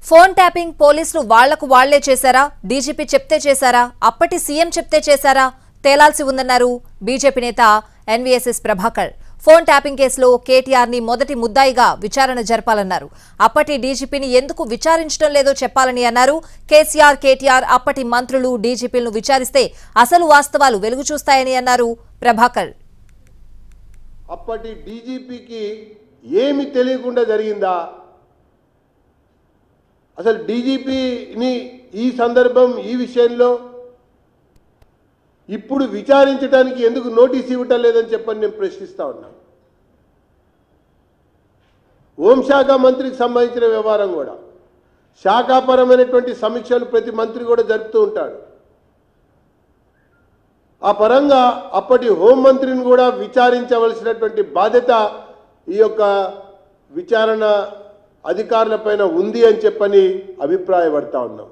Phone tapping పోలీసులు వాళ్లకు వాళ్లే చేశారా? డీజీపీ చెప్తే చేశారా? అప్పటి సీఎం చెప్తే చేశారా? తేలాల్సి ఉందన్నారు బీజేపీ నేత ఎన్వీఎస్ఎస్ ప్రభాకర్. ఫోన్ ట్యాపింగ్ కేసులో కేటీఆర్ ని మొదటి ముద్దాయిగా విచారణ జరపాలన్నారు. అప్పటి డీజీపీని ఎందుకు విచారించడం లేదో చెప్పాలని అన్నారు. కేటీఆర్ అప్పటి మంత్రులు డీజీపీలను విచారిస్తే అసలు వాస్తవాలు వెలుగు చూస్తాయని అన్నారు ప్రభాకర్. అప్పటి డీజీపీకి ఏమి తెలియకుండా జరిగిందా? అసలు డీజీపీని ఈ సందర్భం ఈ విషయంలో ఇప్పుడు విచారించడానికి ఎందుకు నోటీస్ ఇవ్వటం లేదని చెప్పని నేను ప్రశ్నిస్తా ఉన్నా. హోంశాఖ మంత్రికి సంబంధించిన వ్యవహారం కూడా శాఖాపరమైనటువంటి సమీక్షలు ప్రతి మంత్రి కూడా జరుపుతూ ఉంటాడు. ఆ పరంగా అప్పటి హోంమంత్రిని కూడా విచారించవలసినటువంటి బాధ్యత ఈ యొక్క విచారణ అధికారులపైన ఉంది అని చెప్పని అభిప్రాయపడతా ఉన్నాం.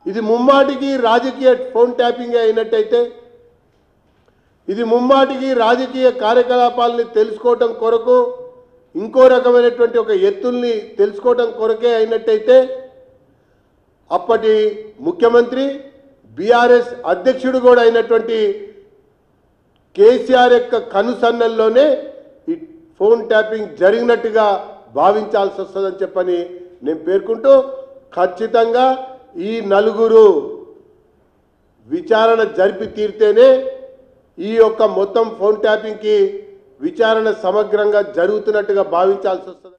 ఇది ముమ్మాటికి రాజకీయ ఫోన్ ట్యాపింగ్ అయినట్టయితే, ఇది ముమ్మాటికి రాజకీయ కార్యకలాపాలని తెలుసుకోవటం కొరకు, ఇంకో రకమైనటువంటి ఒక ఎత్తుల్ని తెలుసుకోవటం కొరకే అయినట్టయితే, అప్పటి ముఖ్యమంత్రి బీఆర్ఎస్ అధ్యక్షుడు కూడా అయినటువంటి కేసీఆర్ యొక్క కనుసన్నల్లోనే ఈ ఫోన్ ట్యాపింగ్ జరిగినట్టుగా భావించాల్సి వస్తుందని చెప్పని నేను పేర్కొంటూ, ఖచ్చితంగా ఈ నలుగురు విచారణ జరిపి తీరితేనే ఈ యొక్క మొత్తం ఫోన్ ట్యాపింగ్కి విచారణ సమగ్రంగా జరుగుతున్నట్టుగా భావించాల్సి వస్తుంది.